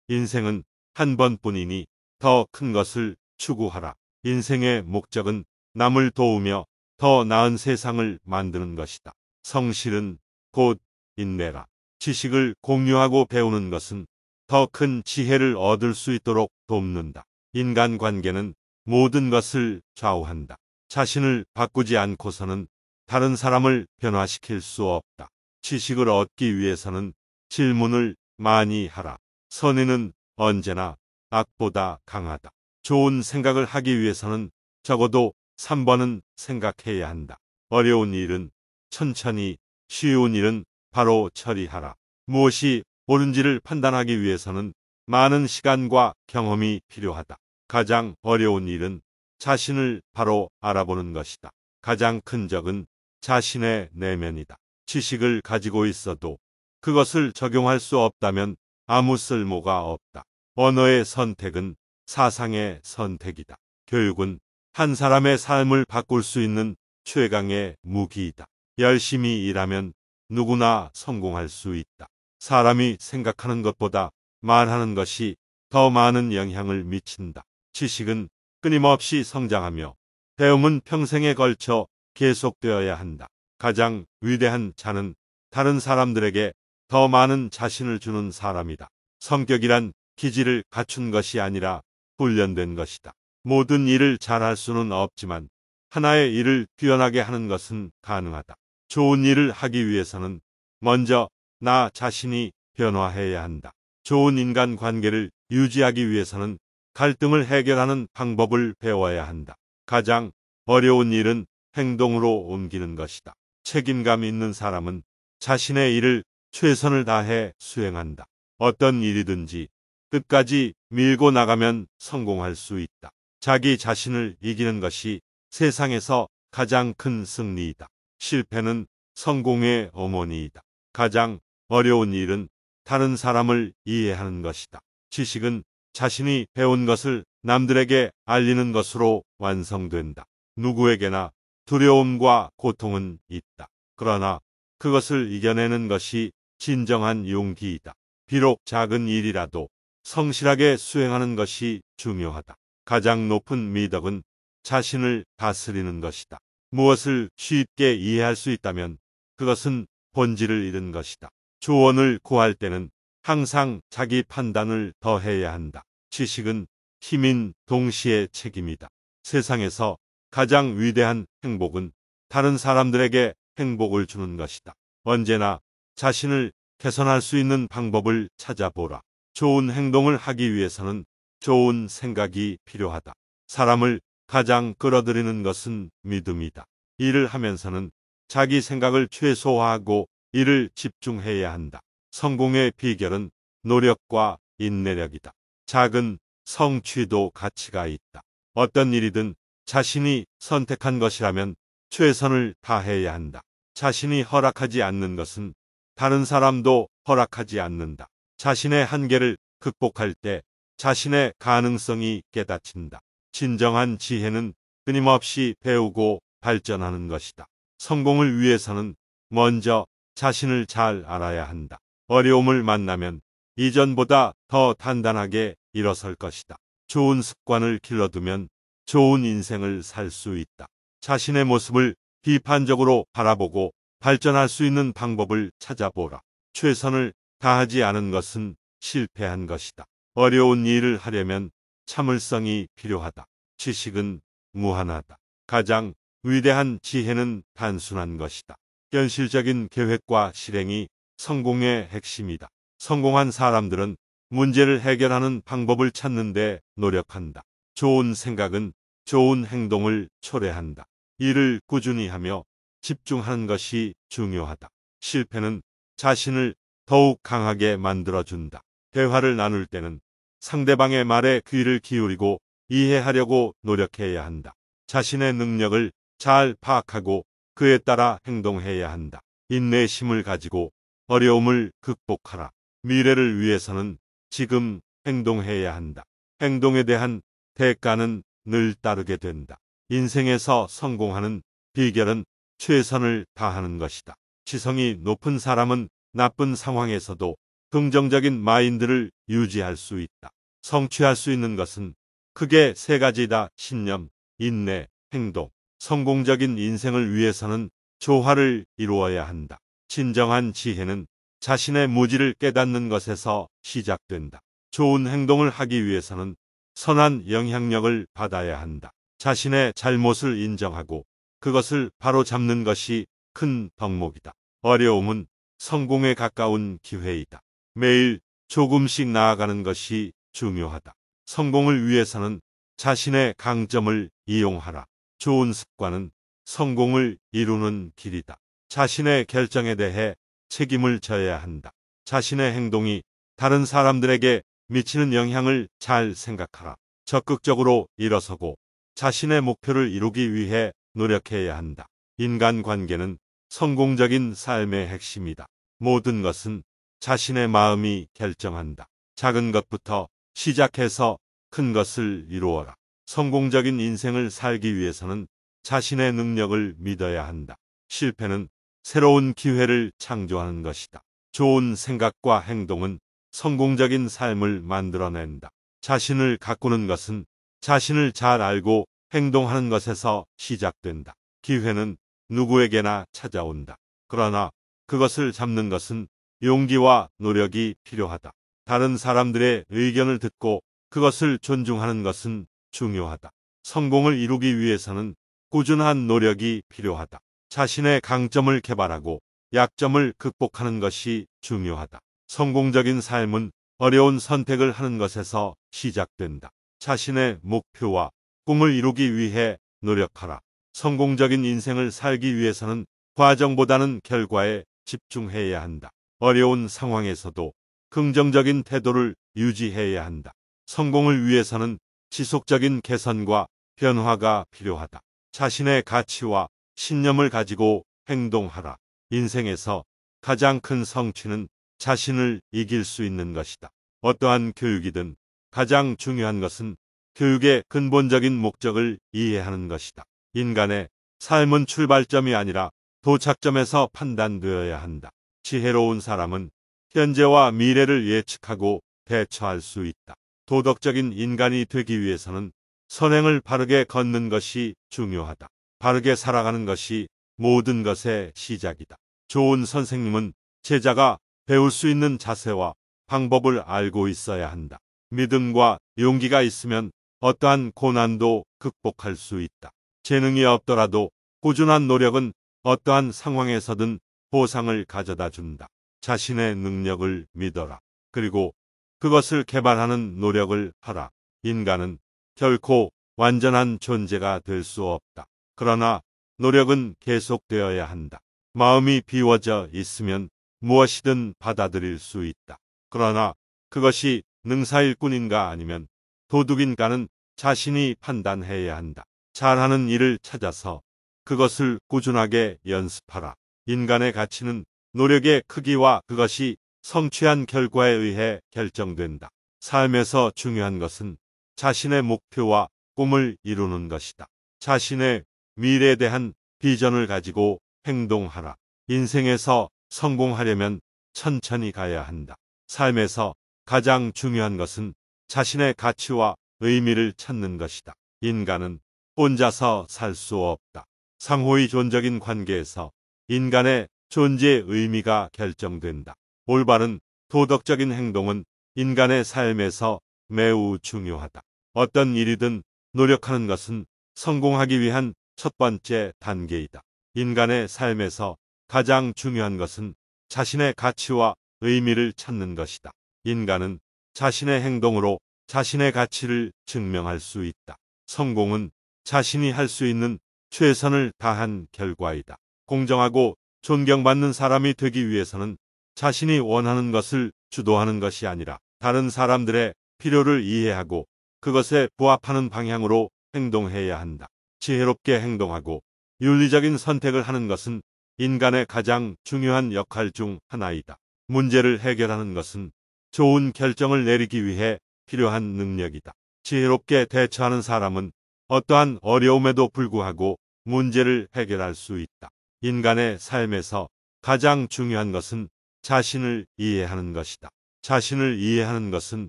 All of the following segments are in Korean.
인생은 한 번뿐이니 더 큰 것을 추구하라. 인생의 목적은 남을 도우며 더 나은 세상을 만드는 것이다. 성실은 곧 인내라. 지식을 공유하고 배우는 것은 더 큰 지혜를 얻을 수 있도록 돕는다. 인간관계는 모든 것을 좌우한다. 자신을 바꾸지 않고서는 다른 사람을 변화시킬 수 없다. 지식을 얻기 위해서는 질문을 많이 하라. 선의는 언제나 악보다 강하다. 좋은 생각을 하기 위해서는 적어도 3번은 생각해야 한다. 어려운 일은 천천히, 쉬운 일은 바로 처리하라. 무엇이 옳은지를 판단하기 위해서는 많은 시간과 경험이 필요하다. 가장 어려운 일은 자신을 바로 알아보는 것이다. 가장 큰 적은 자신의 내면이다. 지식을 가지고 있어도 그것을 적용할 수 없다면 아무 쓸모가 없다. 언어의 선택은 사상의 선택이다. 교육은 한 사람의 삶을 바꿀 수 있는 최강의 무기이다. 열심히 일하면 누구나 성공할 수 있다. 사람이 생각하는 것보다 말하는 것이 더 많은 영향을 미친다. 지식은 끊임없이 성장하며 배움은 평생에 걸쳐 계속되어야 한다. 가장 위대한 자는 다른 사람들에게 더 많은 자신을 주는 사람이다. 성격이란 기질을 갖춘 것이 아니라 훈련된 것이다. 모든 일을 잘할 수는 없지만 하나의 일을 뛰어나게 하는 것은 가능하다. 좋은 일을 하기 위해서는 먼저 나 자신이 변화해야 한다. 좋은 인간관계를 유지하기 위해서는 갈등을 해결하는 방법을 배워야 한다. 가장 어려운 일은 행동으로 옮기는 것이다. 책임감 있는 사람은 자신의 일을 최선을 다해 수행한다. 어떤 일이든지 끝까지 밀고 나가면 성공할 수 있다. 자기 자신을 이기는 것이 세상에서 가장 큰 승리이다. 실패는 성공의 어머니이다. 가장 어려운 일은 다른 사람을 이해하는 것이다. 지식은 자신이 배운 것을 남들에게 알리는 것으로 완성된다. 누구에게나 두려움과 고통은 있다. 그러나 그것을 이겨내는 것이 진정한 용기이다. 비록 작은 일이라도 성실하게 수행하는 것이 중요하다. 가장 높은 미덕은 자신을 다스리는 것이다. 무엇을 쉽게 이해할 수 있다면 그것은 본질을 잃은 것이다. 조언을 구할 때는 항상 자기 판단을 더해야 한다. 지식은 힘인 동시에 책임이다. 세상에서 가장 위대한 행복은 다른 사람들에게 행복을 주는 것이다. 언제나 자신을 개선할 수 있는 방법을 찾아보라. 좋은 행동을 하기 위해서는 좋은 생각이 필요하다. 사람을 가장 끌어들이는 것은 믿음이다. 일을 하면서는 자기 생각을 최소화하고 일을 집중해야 한다. 성공의 비결은 노력과 인내력이다. 작은 성취도 가치가 있다. 어떤 일이든 자신이 선택한 것이라면 최선을 다해야 한다. 자신이 허락하지 않는 것은 다른 사람도 허락하지 않는다. 자신의 한계를 극복할 때 자신의 가능성이 깨닫힌다. 진정한 지혜는 끊임없이 배우고 발전하는 것이다. 성공을 위해서는 먼저 자신을 잘 알아야 한다. 어려움을 만나면 이전보다 더 단단하게 일어설 것이다. 좋은 습관을 길러두면 좋은 인생을 살 수 있다. 자신의 모습을 비판적으로 바라보고 발전할 수 있는 방법을 찾아보라. 최선을 다하지 않은 것은 실패한 것이다. 어려운 일을 하려면 참을성이 필요하다. 지식은 무한하다. 가장 위대한 지혜는 단순한 것이다. 현실적인 계획과 실행이 성공의 핵심이다. 성공한 사람들은 문제를 해결하는 방법을 찾는 데 노력한다. 좋은 생각은 좋은 행동을 초래한다. 일을 꾸준히 하며 집중하는 것이 중요하다. 실패는 자신을 더욱 강하게 만들어준다. 대화를 나눌 때는 상대방의 말에 귀를 기울이고 이해하려고 노력해야 한다. 자신의 능력을 잘 파악하고 그에 따라 행동해야 한다. 인내심을 가지고 어려움을 극복하라. 미래를 위해서는 지금 행동해야 한다. 행동에 대한 대가는 늘 따르게 된다. 인생에서 성공하는 비결은 최선을 다하는 것이다. 지성이 높은 사람은 나쁜 상황에서도 긍정적인 마인드를 유지할 수 있다. 성취할 수 있는 것은 크게 세 가지다. 신념, 인내, 행동. 성공적인 인생을 위해서는 조화를 이루어야 한다. 진정한 지혜는 자신의 무지를 깨닫는 것에서 시작된다. 좋은 행동을 하기 위해서는 선한 영향력을 받아야 한다. 자신의 잘못을 인정하고 그것을 바로잡는 것이 큰 덕목이다. 어려움은 성공에 가까운 기회이다. 매일 조금씩 나아가는 것이 중요하다. 성공을 위해서는 자신의 강점을 이용하라. 좋은 습관은 성공을 이루는 길이다. 자신의 결정에 대해 책임을 져야 한다. 자신의 행동이 다른 사람들에게 미치는 영향을 잘 생각하라. 적극적으로 일어서고 자신의 목표를 이루기 위해 노력해야 한다. 인간관계는 성공적인 삶의 핵심이다. 모든 것은 자신의 마음이 결정한다. 작은 것부터 시작해서 큰 것을 이루어라. 성공적인 인생을 살기 위해서는 자신의 능력을 믿어야 한다. 실패는 새로운 기회를 창조하는 것이다. 좋은 생각과 행동은 성공적인 삶을 만들어낸다. 자신을 가꾸는 것은 자신을 잘 알고 행동하는 것에서 시작된다. 기회는 누구에게나 찾아온다. 그러나 그것을 잡는 것은 용기와 노력이 필요하다. 다른 사람들의 의견을 듣고 그것을 존중하는 것은 중요하다. 성공을 이루기 위해서는 꾸준한 노력이 필요하다. 자신의 강점을 개발하고 약점을 극복하는 것이 중요하다. 성공적인 삶은 어려운 선택을 하는 것에서 시작된다. 자신의 목표와 꿈을 이루기 위해 노력하라. 성공적인 인생을 살기 위해서는 과정보다는 결과에 집중해야 한다. 어려운 상황에서도 긍정적인 태도를 유지해야 한다. 성공을 위해서는 지속적인 개선과 변화가 필요하다. 자신의 가치와 신념을 가지고 행동하라. 인생에서 가장 큰 성취는 자신을 이길 수 있는 것이다. 어떠한 교육이든 가장 중요한 것은 교육의 근본적인 목적을 이해하는 것이다. 인간의 삶은 출발점이 아니라 도착점에서 판단되어야 한다. 지혜로운 사람은 현재와 미래를 예측하고 대처할 수 있다. 도덕적인 인간이 되기 위해서는 선행을 바르게 걷는 것이 중요하다. 바르게 살아가는 것이 모든 것의 시작이다. 좋은 선생님은 제자가 배울 수 있는 자세와 방법을 알고 있어야 한다. 믿음과 용기가 있으면 어떠한 고난도 극복할 수 있다. 재능이 없더라도 꾸준한 노력은 어떠한 상황에서든 보상을 가져다 준다. 자신의 능력을 믿어라. 그리고 그것을 개발하는 노력을 하라. 인간은 결코 완전한 존재가 될 수 없다. 그러나 노력은 계속되어야 한다. 마음이 비워져 있으면 무엇이든 받아들일 수 있다. 그러나 그것이 능사일꾼인가 아니면 도둑인가는 자신이 판단해야 한다. 잘하는 일을 찾아서 그것을 꾸준하게 연습하라. 인간의 가치는 노력의 크기와 그것이 성취한 결과에 의해 결정된다. 삶에서 중요한 것은 자신의 목표와 꿈을 이루는 것이다. 자신의 미래에 대한 비전을 가지고 행동하라. 인생에서 성공하려면 천천히 가야 한다. 삶에서 가장 중요한 것은 자신의 가치와 의미를 찾는 것이다. 인간은 혼자서 살 수 없다. 상호의 존적인 관계에서 인간의 존재의 의미가 결정된다. 올바른 도덕적인 행동은 인간의 삶에서 매우 중요하다. 어떤 일이든 노력하는 것은 성공하기 위한 첫 번째 단계이다. 인간의 삶에서 가장 중요한 것은 자신의 가치와 의미를 찾는 것이다. 인간은 자신의 행동으로 자신의 가치를 증명할 수 있다. 성공은 자신이 할 수 있는 최선을 다한 결과이다. 공정하고 존경받는 사람이 되기 위해서는 자신이 원하는 것을 주도하는 것이 아니라 다른 사람들의 필요를 이해하고 그것에 부합하는 방향으로 행동해야 한다. 지혜롭게 행동하고 윤리적인 선택을 하는 것은 인간의 가장 중요한 역할 중 하나이다. 문제를 해결하는 것은 좋은 결정을 내리기 위해 필요한 능력이다. 지혜롭게 대처하는 사람은 어떠한 어려움에도 불구하고 문제를 해결할 수 있다. 인간의 삶에서 가장 중요한 것은 자신을 이해하는 것이다. 자신을 이해하는 것은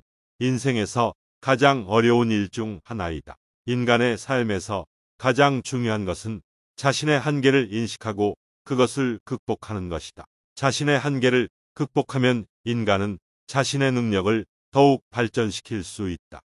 인생에서 가장 어려운 일 중 하나이다. 인간의 삶에서 가장 중요한 것은 자신의 한계를 인식하고 그것을 극복하는 것이다. 자신의 한계를 극복하면 인간은 자신의 능력을 더욱 발전시킬 수 있다.